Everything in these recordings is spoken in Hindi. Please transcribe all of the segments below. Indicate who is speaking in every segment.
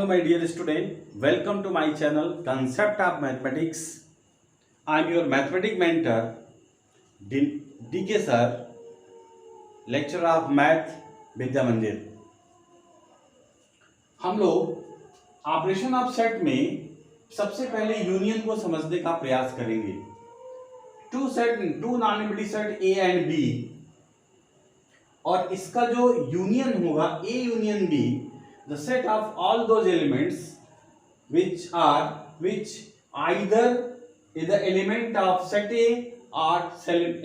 Speaker 1: my dear student. Welcome to my channel Concept of Mathematics. I am your mathematics mentor DK sir, lecturer of Math विद्या मंदिर। हम लोग ऑपरेशन ऑफ सेट में सबसे पहले यूनियन को समझने का प्रयास करेंगे। Two non empty set A and B, और इसका जो यूनियन होगा A union B, the set of all those elements which either is the element of set A or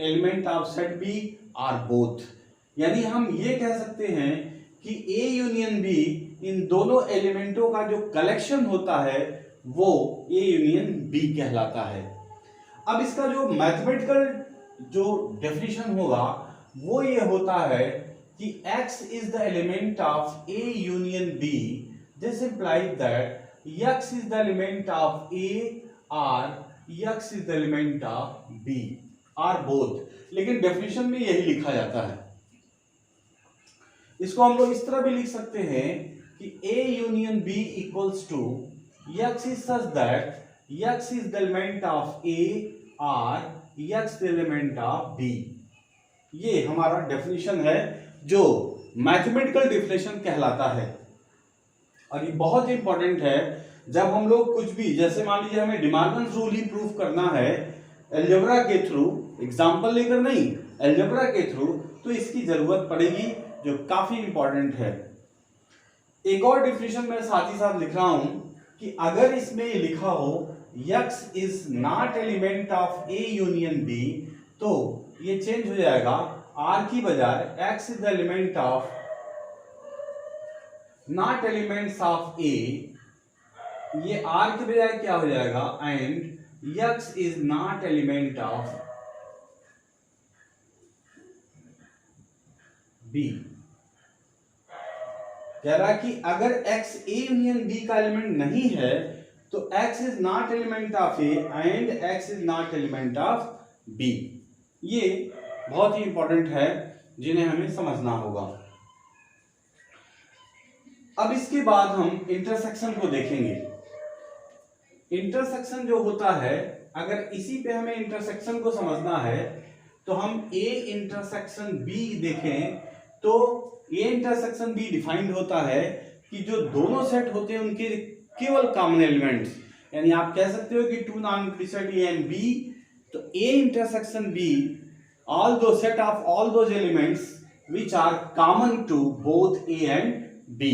Speaker 1: element of set B or both। यानी हम ये कह सकते हैं कि A यूनियन B इन दोनों एलिमेंटों का जो कलेक्शन होता है वो A यूनियन B कहलाता है। अब इसका जो मैथमेटिकल जो डेफिनेशन होगा वो ये होता है कि X is the element of A union B. This implies that X is the element of A or X is the element of B or both। लेकिन डेफिनेशन में यही लिखा जाता है। इसको हम लोग इस तरह भी लिख सकते हैं कि A union B equals to X is such that X is the element of A or X the element of B। ये हमारा डेफिनेशन है जो मैथमेटिकल डेफिनेशन कहलाता है। और ये बहुत इंपॉर्टेंट है जब हम लोग कुछ भी, जैसे मान लीजिए हमें डिमॉर्गन्स रूल ही प्रूफ करना है अलजेब्रा के थ्रू, एग्जांपल लेकर नहीं, अलजेब्रा के थ्रू, तो इसकी जरूरत पड़ेगी, जो काफी इंपॉर्टेंट है। एक और डेफिनेशन मैं साथ ही साथ लिख रहा हूं कि अगर इसमें लिखा हो X is not element of A union B, तो ये चेंज हो जाएगा, R की बजाय X is the element of not elements of A, ये R की बजाय क्या हो जाएगा, and X is not element of B। कह रहा कि अगर X A यूनियन B का एलिमेंट नहीं है तो X is not element of A and X is not element of B। ये बहुत ही इंपॉर्टेंट है जिन्हें हमें समझना होगा। अब इसके बाद हम इंटरसेक्शन को देखेंगे। इंटरसेक्शन जो होता है, अगर इसी पे हमें इंटरसेक्शन को समझना है तो हम A इंटरसेक्शन B देखें तो A इंटरसेक्शन B डिफाइंड होता है कि जो दोनों सेट होते हैं उनके केवल कॉमन एलिमेंट्स, यानी आप कह सकते हो कि two non empty set A and B, तो A intersection B all those set of all those elements which are common to both A and B,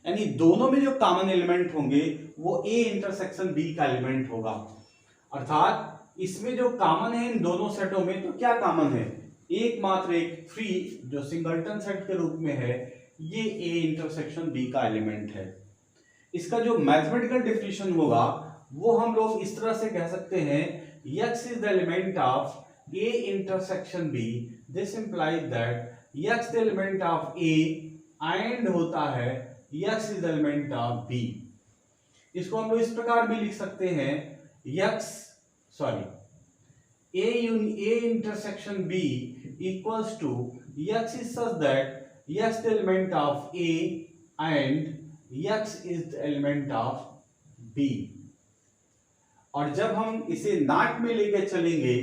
Speaker 1: यानी दोनों में जो कॉमन एलिमेंट होंगे वो A इंटरसेक्शन B का एलिमेंट होगा। अर्थात इसमें जो कॉमन है इन दोनों सेटों में, तो क्या कॉमन है, एकमात्र एक फ्री जो सिंगलटन सेट के रूप में है, ये A इंटरसेक्शन B का एलिमेंट है। इसका जो मैथमेटिकल डेफिनेशन होगा वो हम लोग इस तरह से कह सकते हैं, X is the element of A intersection B. This implies that X the element of A and होता है X is the element of B। इसको हम लोग इस प्रकार भी लिख सकते हैं, A intersection B equals to X is such that X the element of A and X is the element of B। और जब हम इसे नॉट में लेके चलेंगे,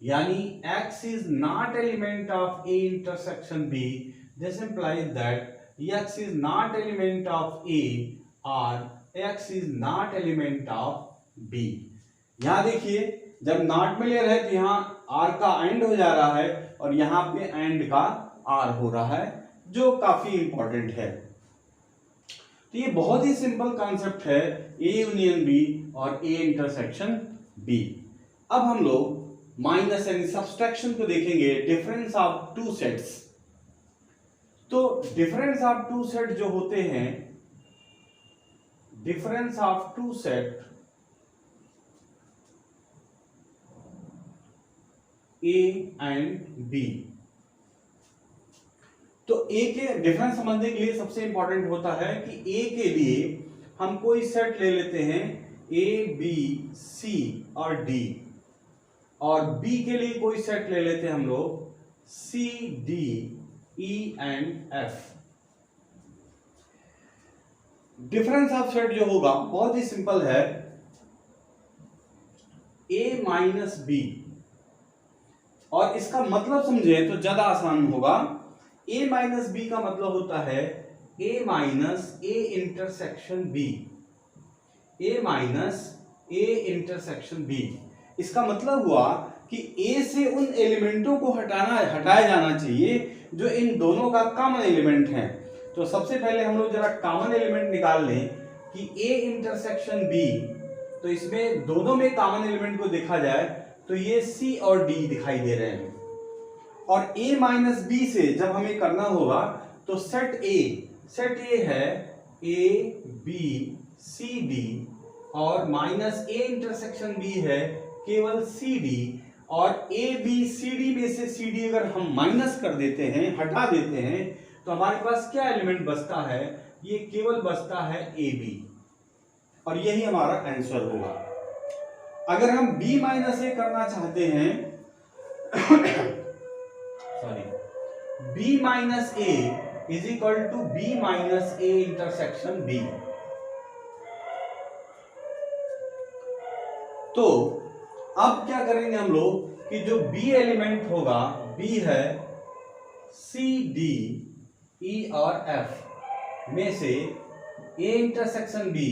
Speaker 1: यानी X is not element of A intersection B, this implies that X is not element of A or X is not element of B। यहाँ देखिए जब नॉट में ले रहे तो यहाँ R का एंड हो जा रहा है और यहाँ पे एंड का R हो रहा है, जो काफी इंपॉर्टेंट है। तो ये बहुत ही सिंपल कॉन्सेप्ट है A यूनियन B और A इंटरसेक्शन B। अब हम लोग माइनस यानी सब्सट्रैक्शन को देखेंगे, डिफरेंस ऑफ टू सेट्स। तो डिफरेंस ऑफ टू सेट जो होते हैं, difference of two set A and B, तो A के डिफरेंस समझने के लिए सबसे इंपॉर्टेंट होता है कि A के लिए हम कोई सेट ले लेते हैं A B C और D, और B के लिए कोई सेट ले लेते हैं हम लोग C D E and F। Difference of set जो होगा बहुत ही सिंपल है, a माइनस बी, और इसका मतलब समझे तो ज्यादा आसान होगा। a माइनस बी का मतलब होता है a minus A intersection B, a minus A intersection B. इसका मतलब हुआ कि a से उन एलिमेंटों को हटाया जाना चाहिए जो इन दोनों का कॉमन एलिमेंट है। तो सबसे पहले हम लोग जरा कॉमन एलिमेंट निकाल लें कि a इंटरसेक्शन b, तो इसमें दोनों में कॉमन एलिमेंट को देखा जाए तो ये c और d दिखाई दे रहे हैं। और a माइनस बी से जब हमें करना होगा तो सेट a है a b c d, और माइनस a इंटरसेक्शन b है केवल c d, और a b c d में से c d अगर हम माइनस कर देते हैं, हटा देते हैं, तो हमारे पास क्या एलिमेंट बचता है, ये केवल बचता है a b, और यही हमारा आंसर होगा। अगर हम b माइनस a करना चाहते हैं sorry, b minus a is equal to b minus a intersection b। तो अब क्या करेंगे हम लोग कि जो b एलिमेंट होगा, b है c d e और f में से a इंटरसेक्शन b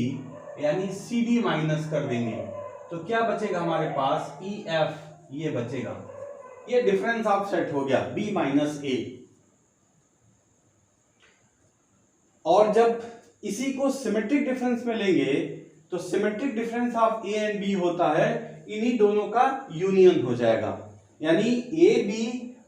Speaker 1: यानी c d माइनस कर देंगे, तो क्या बचेगा हमारे पास e f, ये बचेगा। ये डिफरेंस ऑफ सेट हो गया b माइनस a। और जब इसी को सिमेट्रिक डिफरेंस में लेंगे तो symmetric difference of a and b होता है इन्हीं दोनों का यूनियन हो जाएगा, यानी a b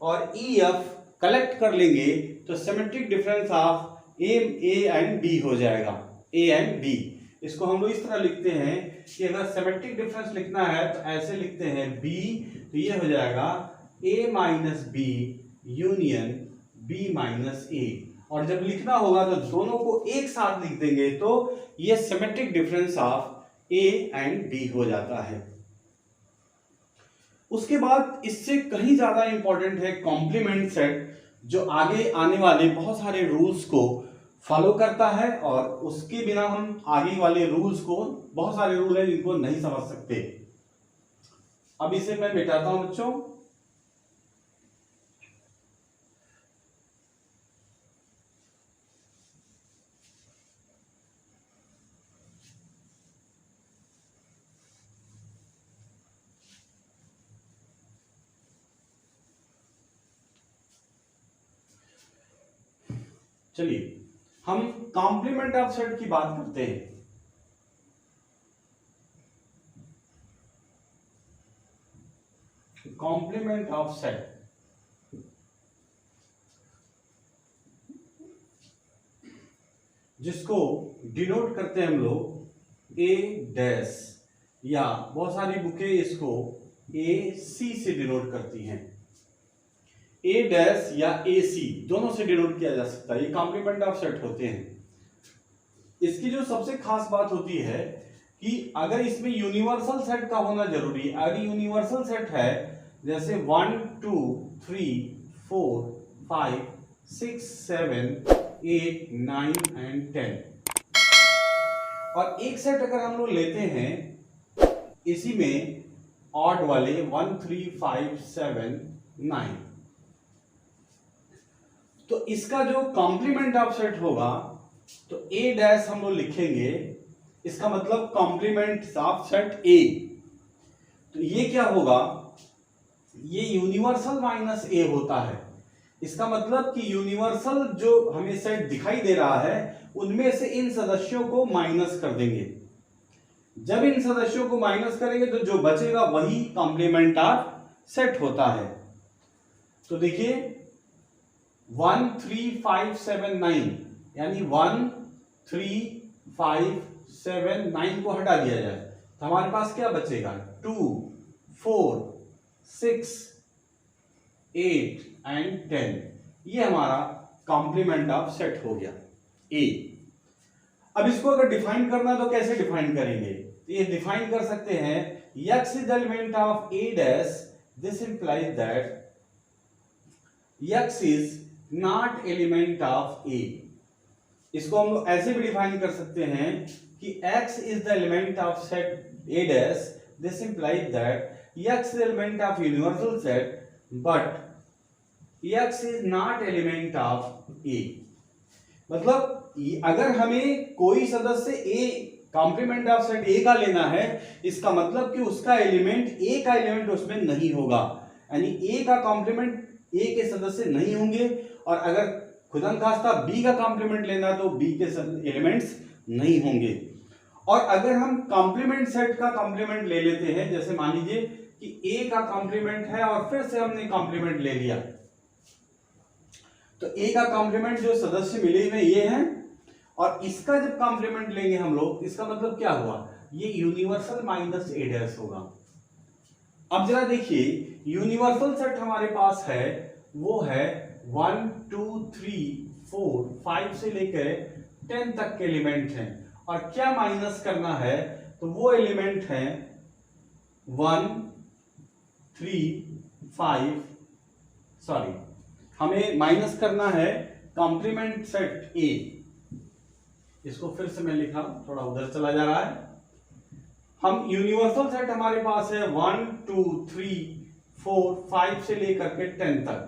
Speaker 1: और e f कलेक्ट कर लेंगे तो symmetric difference of a and b हो जाएगा, a एंड b। इसको हम लोग इस तरह लिखते हैं कि अगर सिमेट्रिक डिफरेंस लिखना है तो ऐसे लिखते हैं b, तो ये हो जाएगा a minus B union b minus a, और जब लिखना होगा तो दोनों को एक साथ लिख देंगे तो ये symmetric difference of a and b हो जाता है। उसके बाद इससे कहीं ज्यादा इंपॉर्टेंट है कॉम्प्लीमेंट सेट, जो आगे आने वाले बहुत सारे रूल्स को फॉलो करता है, और उसके बिना हम आगे वाले रूल्स को, बहुत सारे रूल हैं जिनको नहीं समझ सकते। अब इसे मैं मिटाता हूं बच्चों। चलिए हम कॉम्प्लीमेंट ऑफ सेट की बात करते हैं। कॉम्प्लीमेंट ऑफ सेट, जिसको डिनोट करते हैं हम लोग ए डैश, या बहुत सारी बुकें इसको ए सी से डिनोट करती हैं। ए डैश या ए सी दोनों से डिनोट किया जा सकता है, ये कॉम्प्लीमेंट ऑफ सेट होते हैं। इसकी जो सबसे खास बात होती है कि अगर इसमें यूनिवर्सल सेट का होना जरूरी है। अगर यूनिवर्सल सेट है जैसे 1 2 3 4 5 6 7 8 9 एंड 10, और एक सेट अगर हम लोग लेते हैं इसी में ऑड वाले 1 3 5 7 9, तो इसका जो कॉम्प्लीमेंट ऑफ सेट होगा तो ए डैश हम लोग लिखेंगे, इसका मतलब कॉम्प्लीमेंट ऑफ सेट ए। तो ये क्या होगा, ये यूनिवर्सल माइनस ए होता है। इसका मतलब कि यूनिवर्सल जो हमें सेट दिखाई दे रहा है उनमें से इन सदस्यों को माइनस कर देंगे। जब इन सदस्यों को माइनस करेंगे तो जो बचेगा वही कॉम्प्लीमेंट ऑफ सेट होता है। तो देखिए 1 3 5 7 9 यानी 1 3 5 7 9 को हटा दिया जाए तो हमारे पास क्या बचेगा 2 4 6 8 एंड 10। ये हमारा कॉम्प्लीमेंट ऑफ सेट हो गया ए। अब इसको अगर डिफाइन करना तो कैसे डिफाइन करेंगे, तो ये डिफाइन कर सकते हैं x is element of a dash, this implies that x is not element of a। इसको हम लोग ऐसे भी डिफाइन कर सकते हैं कि x is the element of set A dash, this implies that x is element of universal set but x is not element of A। मतलब अगर हमें कोई सदस्य A complement of set A का लेना है, इसका मतलब कि उसका एलिमेंट A का एलिमेंट उसमें नहीं होगा, यानी A का कॉम्प्लीमेंट A के सदस्य नहीं होंगे, और अगर खुदनखास्ता B का कॉम्प्लीमेंट लेना तो B के एलिमेंट्स नहीं होंगे। और अगर हम कॉम्प्लीमेंट सेट का कॉम्प्लीमेंट ले लेते हैं, जैसे मान लीजिए कि A का कॉम्प्लीमेंट है और फिर से हमने कॉम्प्लीमेंट ले लिया, तो A का कॉम्प्लीमेंट जो सदस्य मिले हुए ये हैं, और इसका जब कॉम्प्लीमेंट लेंगे हम लोग, इसका मतलब क्या हुआ, ये यूनिवर्सल माइनस A डैश होगा। अब जरा देखिए, यूनिवर्सल सेट हमारे पास है वो है 1 2 3 4 5 से लेकर 10 तक के एलिमेंट हैं, और क्या माइनस करना है, तो वो एलिमेंट हैं 1 3 5, सॉरी हमें माइनस करना है कॉम्प्लीमेंट सेट A। इसको फिर से मैं लिखा, थोड़ा उधर चला जा रहा है। हम यूनिवर्सल सेट हमारे पास है 1 2 3 4 5 से लेकर के 10 तक,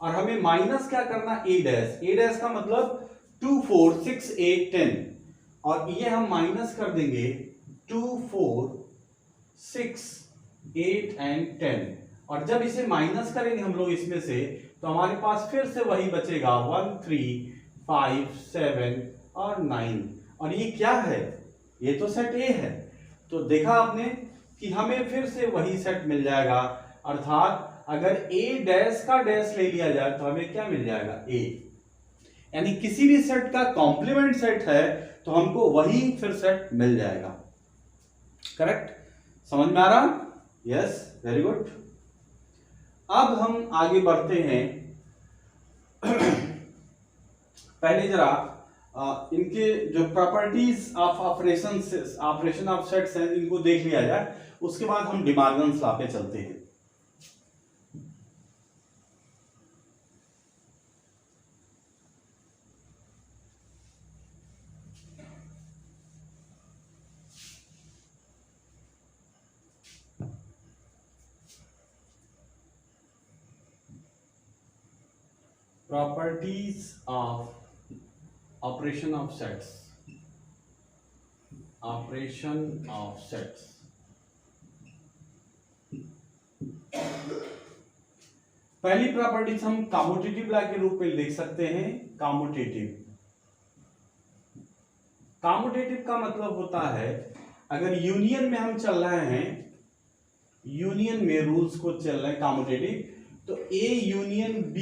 Speaker 1: और हमें माइनस क्या करना, A डैश। A डैश का मतलब 2 4 6 8 10, और ये हम माइनस कर देंगे 2 4 6 8 एंड 10, और जब इसे माइनस करेंगे हम लोग इसमें से, तो हमारे पास फिर से वही बचेगा 1 3 5 7 और 9, और ये क्या है, ये तो सेट A है। तो देखा आपने कि हमें फिर से वही सेट मिल जाएगा, अर्थात अगर A डैश का डैश ले लिया जाए तो हमें क्या मिल जाएगा, A। यानी किसी भी सेट का कॉम्प्लीमेंट सेट है तो हमको वही फिर सेट मिल जाएगा। करेक्ट, समझ में आ रहा, यस, वेरी गुड। अब हम आगे बढ़ते हैं। पहले जरा इनके जो properties of operation of sets हैं इनको देख लिया जाए, उसके बाद हम डी मॉर्गन्स लॉ पे चलते हैं। Properties of operation of sets, operation of sets. पहली प्रॉपर्टीज हम कॉम्यूटेटिव लॉ के रूप में लिख सकते हैं। कॉम्यूटेटिव, कॉम्यूटेटिव का मतलब होता है अगर यूनियन में हम चल रहे हैं, यूनियन में रूल्स को चल रहे हैं कॉम्यूटेटिव, तो A union B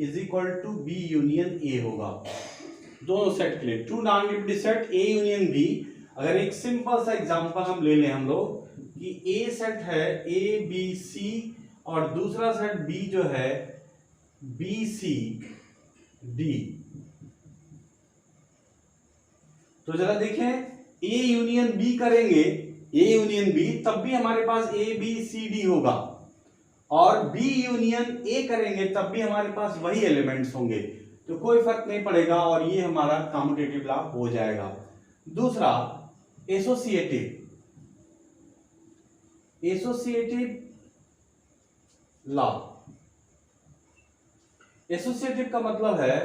Speaker 1: is equal to B union A होगा, दोनों सेट के लिए। Two non repeated set A union B। अगर एक सिंपल सा एग्जांपल हम ले लें हम लोग कि A सेट है A B C, और दूसरा सेट B जो है B C D, तो जरा देखें A यूनियन B करेंगे, A यूनियन B, तब भी हमारे पास A B C D होगा, और B यूनियन A करेंगे तब भी हमारे पास वही एलिमेंट्स होंगे, तो कोई फर्क नहीं पड़ेगा, और ये हमारा कॉम्यूटेटिव लॉ हो जाएगा। दूसरा एसोसिएटिव, एसोसिएटिव लॉ। एसोसिएटिव का मतलब है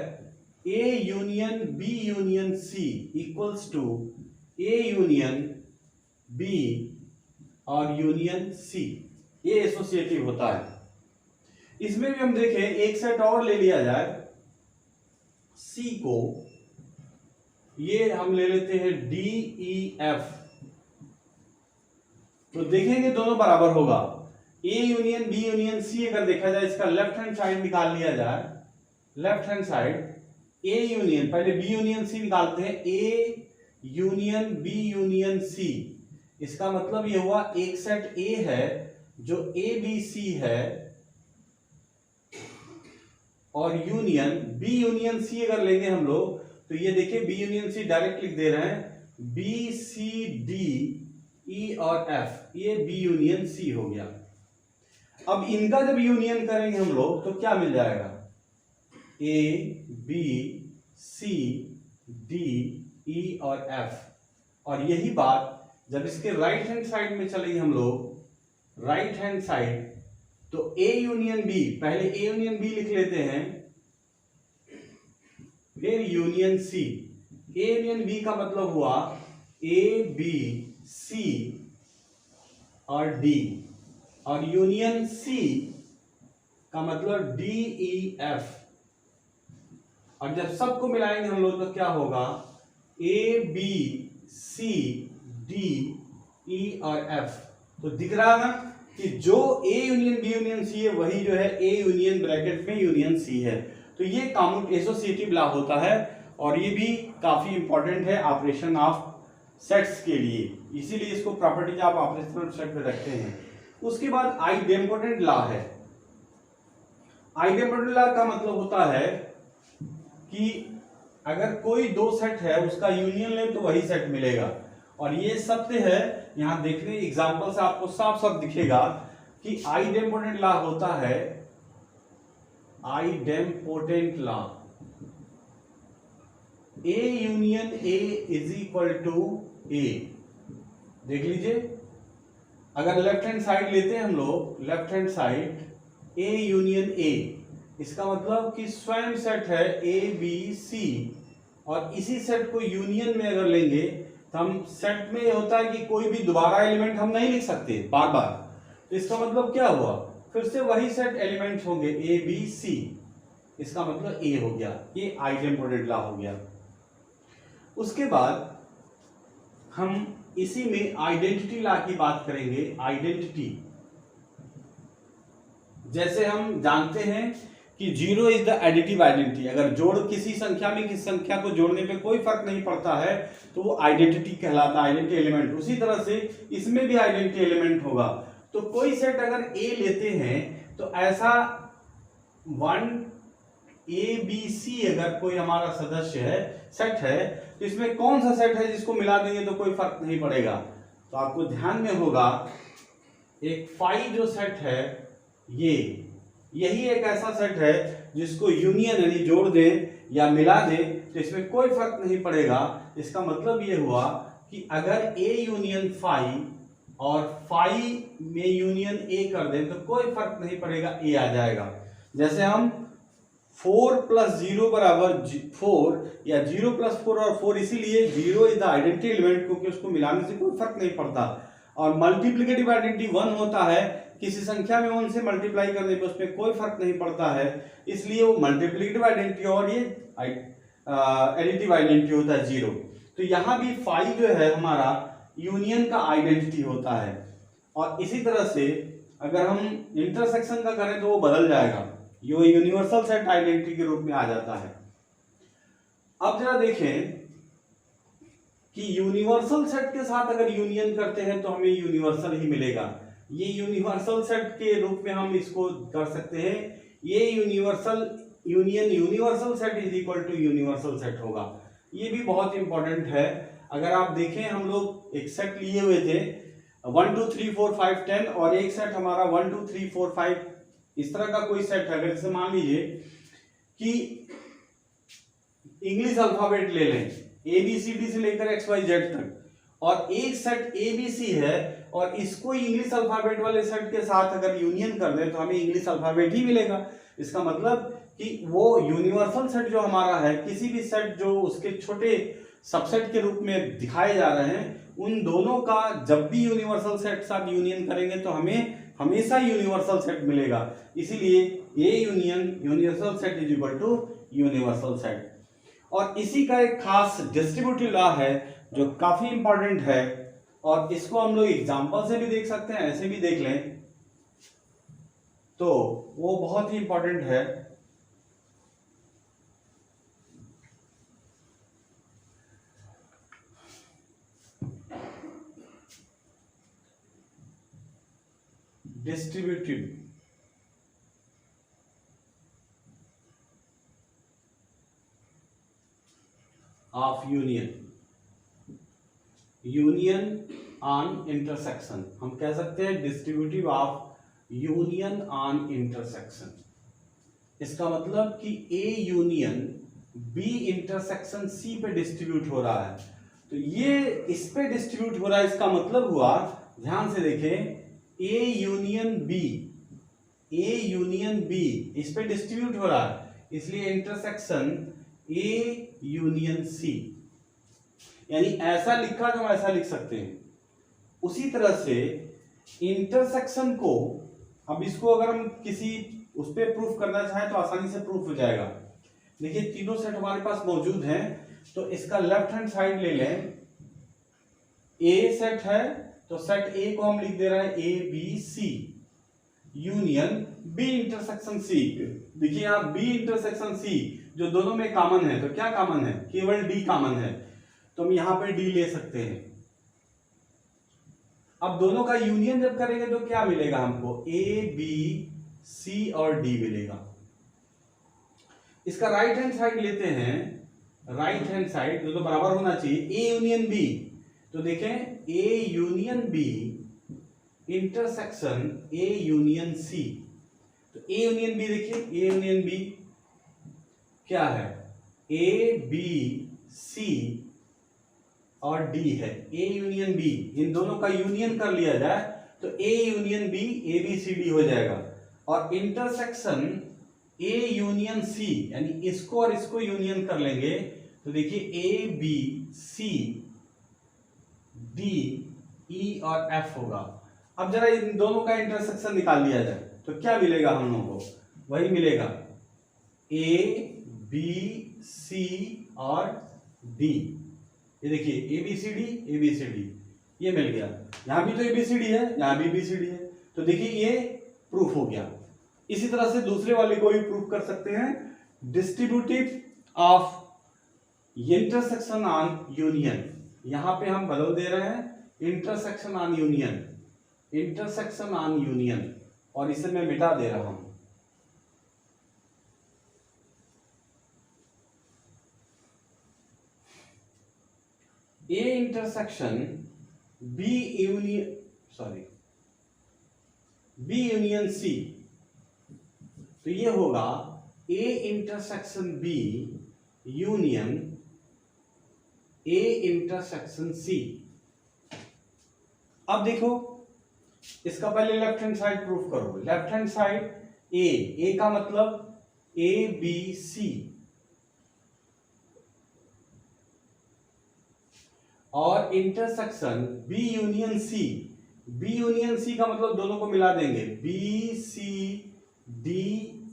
Speaker 1: A union B union C equals to A union B और यूनियन C, ये एसोसिएटिव होता है। इसमें भी हम देखें, एक सेट और ले लिया जाए C को, ये हम ले लेते हैं D E F, तो देखेंगे दोनों बराबर होगा। A union B union C अगर देखा जाए, इसका लेफ्ट हैंड साइड निकाल लिया जाए, left hand side A union, पहले B यूनियन C निकालते हैं, A union B union C, इसका मतलब ये हुआ एक सेट A है जो A B C है, और यूनियन B यूनियन C अगर लेंगे हम लोग, तो ये देखिए B यूनियन C डायरेक्ट लिख दे रहे हैं, B C D E और F, ये B यूनियन C हो गया। अब इनका जब यूनियन करेंगे हम लोग तो क्या मिल जाएगा, A B C डी, ई और एफ। और यही बात जब इसके राइट हैंड साइड में चलेंगे हम लोग, राइट हैंड साइड, तो ए यूनियन बी, पहले ए यूनियन बी लिख लेते हैं, फिर union C. A union B का मतलब हुआ ए बी सी और डी, और यूनियन सी का मतलब डी ई एफ। और जब सबको मिलाएंगे हम लोग तो क्या होगा, ए बी सी डी ई और एफ। तो दिख रहा है ना कि जो A union B union C है वही जो है ए यूनियन ब्रैकेट में यूनियन सी है। तो ये कॉमन एसोसिएटिव लॉ होता है और ये भी काफी इंपॉर्टेंट है ऑपरेशन ऑफ सेट्स के लिए, इसीलिए इसको प्रॉपर्टीज ऑफ ऑपरेशनल सेट में रखते हैं। उसके बाद आइडेम्पोटेंट लॉ है। आइडेम्पोटेंट लॉ का मतलब होता है कि अगर कोई दो सेट है उसका यूनियन ले तो वही सेट मिलेगा। और ये सत्य है, यहां देखने एग्जांपल से आपको साफ साफ दिखेगा कि आइडेम्पोटेंट लॉ होता है, idempotent law, A union A is equal to A. देख लीजिए, अगर लेफ्ट हैंड साइड लेते हैं हम लोग, लेफ्ट हैंड साइड ए यूनियन ए, इसका मतलब कि स्वयं सेट है ए बी सी, और इसी सेट को यूनियन में अगर लेंगे तो हम सेट में होता है कि कोई भी दोबारा एलिमेंट हम नहीं लिख सकते बार बार। तो इसका मतलब क्या हुआ, फिर से वही सेट एलिमेंट्स होंगे ए बी सी, इसका मतलब ए हो गया। ये आइडेम्पोटेंट लॉ हो गया। उसके बाद हम इसी में आइडेंटिटी लॉ की बात करेंगे। आइडेंटिटी, जैसे हम जानते हैं कि zero is the additive identity, अगर जोड़ किसी संख्या में किसी संख्या को जोड़ने पे कोई फर्क नहीं पड़ता है तो वो आइडेंटिटी कहलाता है, आइडेंटिटी एलिमेंट। उसी तरह से इसमें भी आइडेंटिटी एलिमेंट होगा। तो कोई सेट अगर ए लेते हैं तो ऐसा 1 ए बी सी अगर कोई हमारा सदस्य है, सेट है, तो इसमें कौन सा सेट है जिसको मिला देंगे तो कोई फर्क नहीं पड़ेगा। तो आपको ध्यान में होगा एक फाई जो सेट है, यही एक ऐसा सेट है जिसको यूनियन यानी जोड़ दें या मिला दें तो इसमें कोई फर्क नहीं पड़ेगा। इसका मतलब ये हुआ कि अगर ए यूनियन फाई और फाई में यूनियन ए कर दें तो कोई फर्क नहीं पड़ेगा, ए आ जाएगा। जैसे हम 4 + 0 = 4 या 0 + 4 और 4, इसीलिए 0 इज द आइडेंटिटी एलिमेंट, क्योंकि उसको मिलाने से कोई फर्क नहीं पड़ता। और मल्टीप्लिकेटिव आइडेंटिटी 1 होता है, किसी संख्या में 1 से मल्टीप्लाई करने पे उसमें कोई फर्क नहीं पड़ता है, इसलिए वो मल्टीप्लिकेटिव आइडेंटिटी और ये एडिटिव आइडेंटिटी होता है 0। तो यहाँ भी फाई जो है हमारा यूनियन का आइडेंटिटी होता है। और इसी तरह से अगर हम इंटरसेक्शन का करें तो वो बदल जाएगा, ये यूनिवर्सल सेट आइडेंटिटी के रूप में आ जाता है। अब जरा देखें कि यूनिवर्सल सेट के साथ अगर यूनियन करते हैं तो हमें यूनिवर्सल ही मिलेगा। ये यूनिवर्सल सेट के रूप में हम इसको कर सकते हैं, ये universal union universal set is equal to universal set होगा। ये भी बहुत इंपॉर्टेंट है। अगर आप देखें, हम लोग एक सेट लिए हुए थे 1 2 3 4 5 10, और एक सेट हमारा 1 2 3 4 5 इस तरह का कोई सेट है। अगर जैसे मान लीजिए कि इंग्लिश अल्फाबेट ले लें, ABCD से लेकर XYZ तक, और एक सेट ABC है और इसको इंग्लिश अल्फाबेट वाले सेट के साथ अगर यूनियन कर दें तो हमें इंग्लिश अल्फाबेट ही मिलेगा। इसका मतलब कि वो यूनिवर्सल सेट जो हमारा है, किसी भी सेट जो उसके छोटे सबसेट के रूप में दिखाए जा रहे हैं, उन दोनों का जब भी यूनिवर्सल सेट साथ यूनियन करेंगे तो हमें हमेशा यूनिवर्सल सेट मिलेगा। इसीलिए ये union universal set is equal to universal set. और इसी का एक खास डिस्ट्रीब्यूटिव लॉ है जो काफी इंपॉर्टेंट है, और इसको हम लोग एग्जांपल से भी देख सकते हैं, ऐसे भी देख लें तो वो बहुत ही इंपॉर्टेंट है। Distributive of union on intersection, हम कह सकते हैं distributive of union on intersection. इसका मतलब कि A union B intersection C पे डिस्ट्रीब्यूट हो रहा है, तो ये इस पे डिस्ट्रीब्यूट हो रहा है, इसका मतलब हुआ, ध्यान से देखें, A union B, A union B इस पे डिस्ट्रीब्यूट हो रहा है, इसलिए इंटरसेक्शन ए यूनियन सी, यानी ऐसा लिखा तो हम ऐसा लिख सकते हैं। उसी तरह से इंटरसेक्शन को, अब इसको अगर हम किसी उस पे प्रूफ करना चाहें तो आसानी से प्रूफ हो जाएगा। देखिए तीनों सेट हमारे पास मौजूद हैं, तो इसका लेफ्ट हैंड साइड ले लें, ए सेट है तो सेट ए को हम लिख दे रहे हैं A B C union B intersection C. देखिए यहां बी इंटरसेक्शन सी जो दोनों में कॉमन है, तो क्या कॉमन है, केवल डी कॉमन है, तो हम यहां पे डी ले सकते हैं। अब दोनों का यूनियन जब करेंगे तो क्या मिलेगा हमको, ए बी सी और डी मिलेगा। इसका राइट हैंड साइड लेते हैं, राइट हैंड साइड जो तो बराबर होना चाहिए, ए यूनियन बी, तो देखें A union B intersection A union C, तो ए यूनियन बी देखिए, ए यूनियन बी क्या है, ए बी सी और डी है, ए यूनियन बी, इन दोनों का यूनियन कर लिया जाए तो A union B A B C D हो जाएगा, और इंटरसेक्शन ए यूनियन सी, यानी इसको और इसको यूनियन कर लेंगे तो देखिए ए बी सी डी ई और एफ होगा। अब जरा इन दोनों का इंटरसेक्शन निकाल लिया जाए तो क्या मिलेगा हम लोगों को, वही मिलेगा ए बी सी और डी, ये देखिए ए बी सी डी ये मिल गया, यहां भी तो ए बी सी डी है, यहां भी बी सी डी है, तो देखिए ये प्रूफ हो गया। इसी तरह से दूसरे वाले को भी प्रूफ कर सकते हैं, distributive of intersection on union, यहां पे हम बदल दे रहे हैं intersection on union, intersection on union, और इसे मैं मिटा दे रहा हूं। A intersection B union, sorry B union C, तो ये होगा A intersection B union A intersection C. अब देखो इसका पहले लेफ्ट हैंड साइड प्रूफ करो, लेफ्ट हैंड साइड ए का मतलब ए बी सी, और इंटरसेक्शन बी यूनियन सी, बी यूनियन सी का मतलब दोनों को मिला देंगे, B C D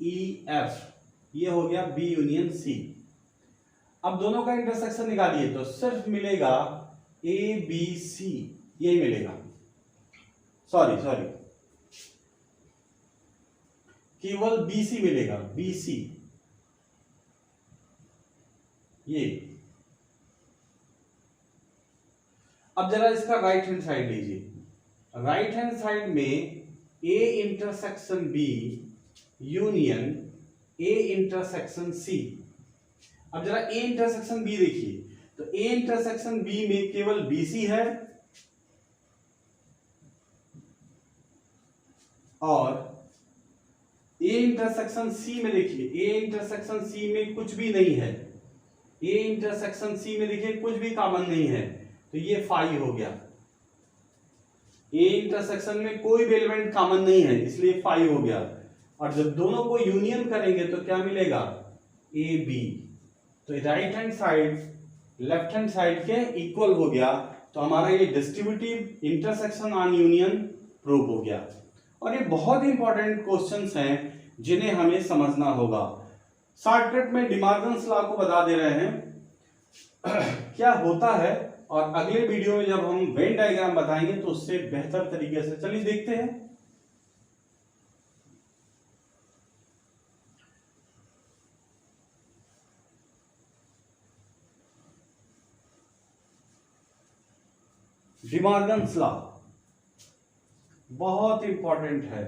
Speaker 1: E F, ये हो गया बी यूनियन सी। अब दोनों का इंटरसेक्शन निकालिए तो सिर्फ मिलेगा ए बी सी, यही मिलेगा, सॉरी केवल बी सी मिलेगा, बी सी, ये। अब जरा इसका राइट हैंड साइड लीजिए, राइट हैंड साइड में A intersection B union A intersection C. अब जरा ए इंटरसेक्शन बी देखिए, तो ए इंटरसेक्शन बी में केवल बी सी है, और ए इंटरसेक्शन सी में देखिए, ए इंटरसेक्शन सी में कुछ भी नहीं है, ए इंटरसेक्शन सी में देखिए कुछ भी कॉमन नहीं है, तो ये फाई हो गया। ए इंटरसेक्शन में कोई भी एलिमेंट कॉमन नहीं है, इसलिए फाई हो गया, और जब दोनों को यूनियन करेंगे तो क्या मिलेगा, ए बी, तो right hand side left hand side के इक्वल हो गया, तो हमारा ये distributive intersection on union prove हो गया। और ये बहुत इंपॉर्टेंट क्वेश्चंस हैं जिन्हें हमें समझना होगा। शॉर्टकट में डिमॉर्गन्स लॉ को बता दे रहे हैं क्या होता है, और अगले वीडियो में जब हम वेन डायग्राम बताएंगे तो उससे बेहतर तरीके से, चलिए देखते हैं। डिमॉर्गन्स लॉ बहुत इंपॉर्टेंट है,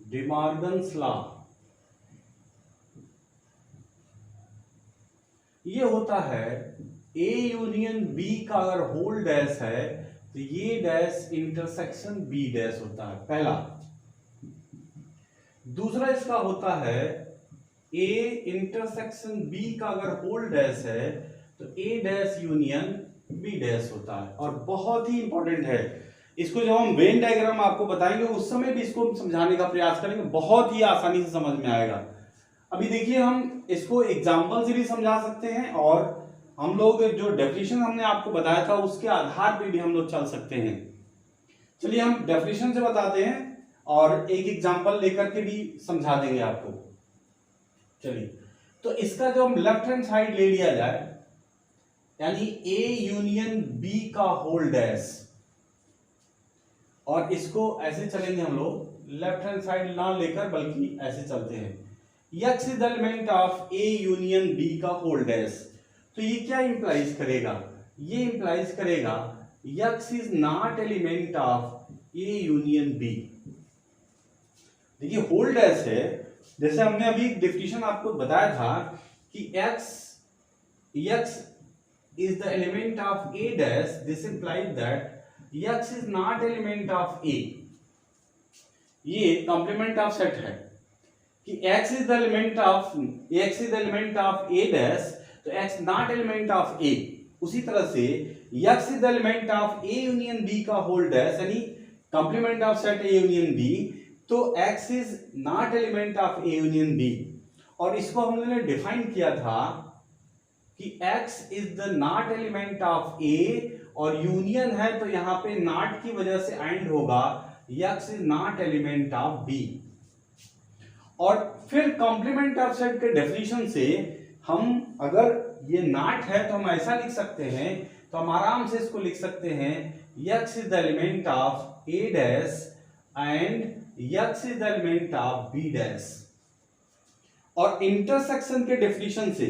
Speaker 1: डिमॉर्गन्स लॉ ये होता है ए यूनियन बी का अगर होल डैश है तो ये डैश इंटरसेक्शन बी डैश होता है, पहला। दूसरा इसका होता है ए इंटरसेक्शन बी का अगर होल डैश है तो ए डैश यूनियन बी डैश होता है। और बहुत ही इंपॉर्टेंट है, इसको जब हम वेन डायग्राम आपको बताएंगे उस समय भी इसको समझाने का प्रयास करेंगे, बहुत ही आसानी से समझ में आएगा। अभी देखिए हम इसको एग्जाम्पल से भी समझा सकते हैं और हम लोग जो डेफिनेशन हमने आपको बताया था उसके आधार पे भी हम लोग चल सकते हैं। चलिए हम डेफिनेशन से बताते हैं और एक एग्जाम्पल लेकर के भी समझा देंगे आपको। चलिए तो इसका जो हम लेफ्ट हैंड साइड ले लिया जाए, यानी ए यूनियन बी का होल डैश, और इसको ऐसे चलेंगे हम लोग, लेफ्ट हैंड साइड ना लेकर बल्कि ऐसे चलते हैं। x is the element of A union B का होल डैश, तो ये क्या इंप्लाइज करेगा? ये इंप्लाइज करेगा x is not element of A union B. देखिए होल डैश है, जैसे हमने अभी डेफिनेशन आपको बताया था कि x is the element of A dash, this implies that x is not element of A। ये कॉम्प्लीमेंट ऑफ सेट है कि x is the element of A dash, तो x not element of A। उसी तरह से x is the element of A union B का होल डैश, यानी complement of set A union B, तो x is not element of A union B। और इसको हमने डिफाइन किया था कि x is the not element of A, और यूनियन है तो यहां पे नॉट की वजह से एंड होगा, x is not element of B। और फिर कॉम्प्लीमेंट ऑफ सेट के डेफिनेशन से हम, अगर ये नॉट है तो हम ऐसा लिख सकते हैं, तो हम आराम से इसको लिख सकते हैं x is the element of A dash and x is the element of B dash। और इंटरसेक्शन के डेफिनेशन से,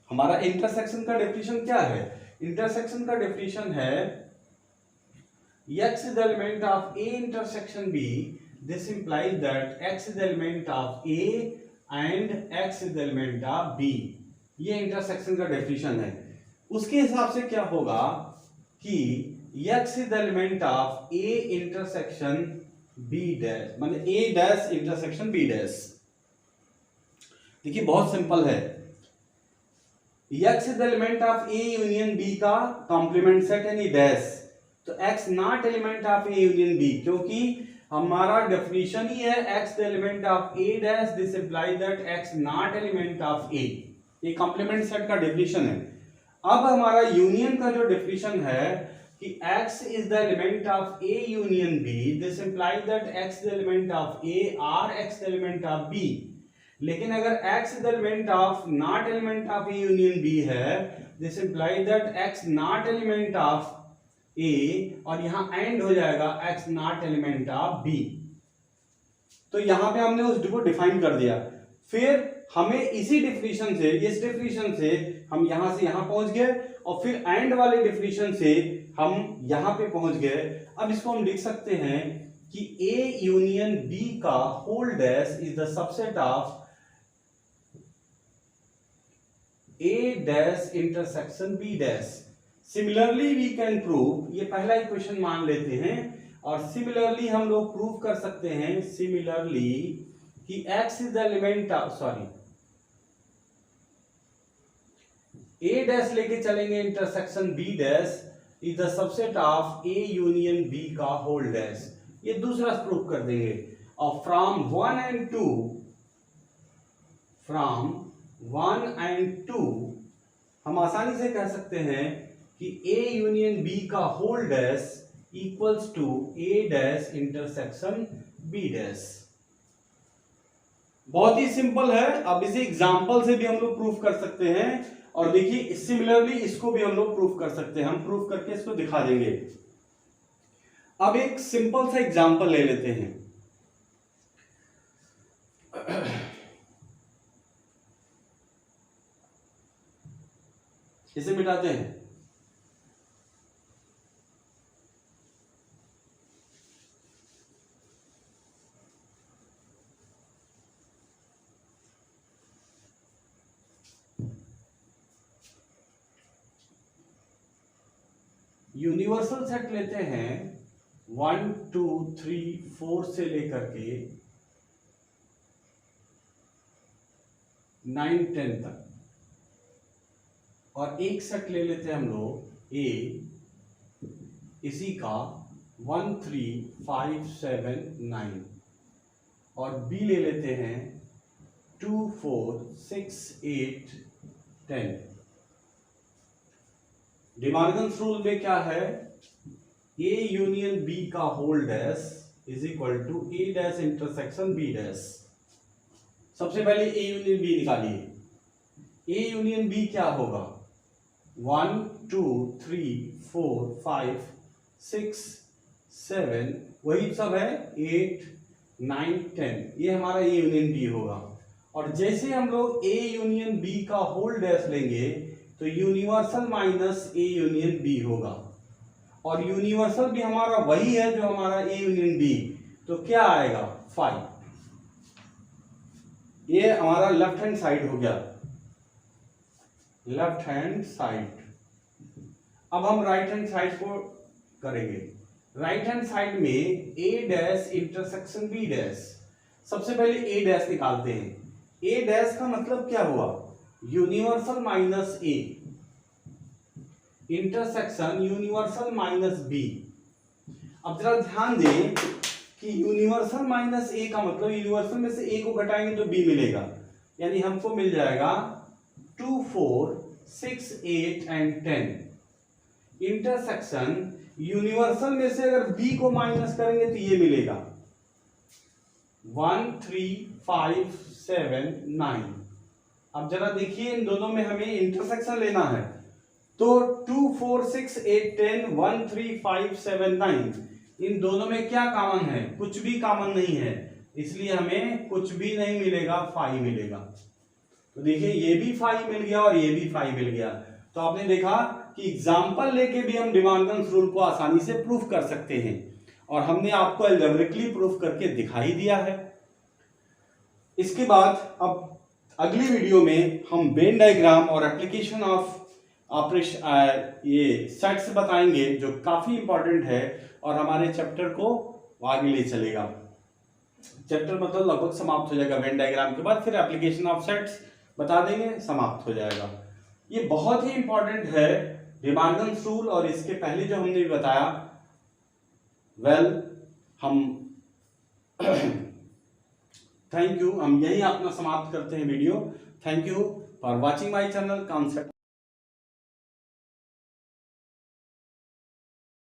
Speaker 1: हमारा इंटरसेक्शन का डेफिनेशन क्या है? इंटरसेक्शन का डेफिनेशन है x is the element of A intersection B, this implies that x is the element of A and x is the element of B। ये इंटरसेक्शन का डेफिनेशन है। उसके हिसाब से क्या होगा कि x is the element of A intersection B dash, माने A dash intersection B dash। देखिए बहुत सिंपल है, x is the element of A union B का कॉम्प्लीमेंट सेट यानी डैश, तो x not element of A union B, क्योंकि हमारा डेफिनेशन ही है x the element of A dash, this implies that x not element of A। ये कॉम्प्लीमेंट सेट का डेफिनेशन है। अब हमारा यूनियन का जो डेफिनेशन है कि x is the element of A union B, this implies that x the element of A और x the element of B। लेकिन अगर x is the element of not element of A union B है, this implies that x not element of A, और यहां एंड हो जाएगा x not element of B। तो यहां पे हमने उस को डिफाइन कर दिया। फिर हमें इसी डेफिनेशन से, इस डेफिनेशन से हम यहां से यहां पहुंच गए, और फिर एंड वाले डेफिनेशन से हम यहां पे पहुंच गए। अब इसको हम लिख सकते हैं कि A यूनियन B का whole dash is the subset of A dash intersection B dash। Similarly we can prove, ये पहला इक्वेशन मान लेते हैं, और सिमिलरली हम लोग प्रूव कर सकते हैं, सिमिलरली कि x is the element of, sorry A dash लेके चलेंगे intersection B dash is the subset of A union B का होल डैश। ये दूसरा प्रूव कर देंगे। और फ्रॉम 1 and 2, फ्रॉम 1 and 2 हम आसानी से कह सकते हैं कि A यूनियन B का whole dash equals to A dash intersection B dash. बहुत ही सिंपल है। अब इसे एग्जांपल से भी हम लोग प्रूफ कर सकते हैं, और देखिए सिमिलरली इसको भी हम लोग प्रूफ कर सकते हैं, हम प्रूफ करके इसको दिखा देंगे। अब एक सिंपल सा एग्जांपल ले लेते हैं। इसे मिटाते हैं। यूनिवर्सल सेट लेते हैं 1 2 3 4 से लेकर के 9 10 तक, और एक सेट ले लेते हैं हम लोग ए इसी का 1 3 5 7 9, और बी ले लेते हैं 2 4 6 8 10। डिमॉर्गन्स रूल में क्या है, ए यूनियन बी का whole dash is equal to A dash intersection B dash. सबसे पहले ए यूनियन बी निकालिए। ए यूनियन बी क्या होगा, 1 2 3 4 5 6 7, वही सब है 8 9 10, ये हमारा ए यूनियन बी होगा। और जैसे हम लोग ए यूनियन बी का होल डैश लेंगे तो universal minus A union B होगा, और यूनिवर्सल भी हमारा वही है जो हमारा ए यूनियन बी, तो क्या आएगा 5। ये हमारा लेफ्ट हैंड साइड हो गया, लेफ्ट हैंड साइड। अब हम राइट हैंड साइड को करेंगे। राइट हैंड साइड में ए डैश इंटरसेक्शन बी डैश। सबसे पहले ए डैश निकालते हैं। ए डैश का मतलब क्या हुआ, universal minus A, intersection universal minus B. अब जरा ध्यान दें कि यूनिवर्सल माइनस ए का मतलब यूनिवर्सल में से ए को घटाएंगे तो बी मिलेगा, यानी हमको मिल जाएगा 2 4 6 8 एंड 10। इंटरसेक्शन यूनिवर्सल में से अगर बी को माइनस करेंगे तो ये मिलेगा 1 3 5 7 9। अब जरा देखिए इन दोनों में हमें इंटरसेक्शन लेना है, तो 2 4 6 8 10 1 3 5 7 9, इन दोनों में क्या कॉमन है, कुछ भी कॉमन नहीं है, इसलिए हमें कुछ भी नहीं मिलेगा, 5 मिलेगा। तो देखिए ये भी 5 मिल गया और ये भी 5 मिल गया। तो आपने देखा कि एग्जाम्पल लेके भी हम डिमॉर्गन्स रूल को आसानी से प्रूफ कर सकते हैं, और हमने आपको अलजेब्रिकली प्रूफ करके दिखाई दिया है। इसके बाद अब अगली वीडियो में हम वेन डायग्राम और एप्लीकेशन ऑफ ऑपरेशन ये सेट्स बताएंगे, जो काफी इंपॉर्टेंट है और हमारे चैप्टर को आगे ले चलेगा। चैप्टर मतलब लगभग समाप्त हो जाएगा वेन डायग्राम के बाद, फिर एप्लीकेशन ऑफ सेट्स बता देंगे, समाप्त हो जाएगा। ये बहुत ही इंपॉर्टेंट है डिमॉर्गन्स रूल, और इसके पहले जो हमने भी बताया हम थैंक यू, हम यही अपना समाप्त करते हैं video. Thank you for watching my channel concept.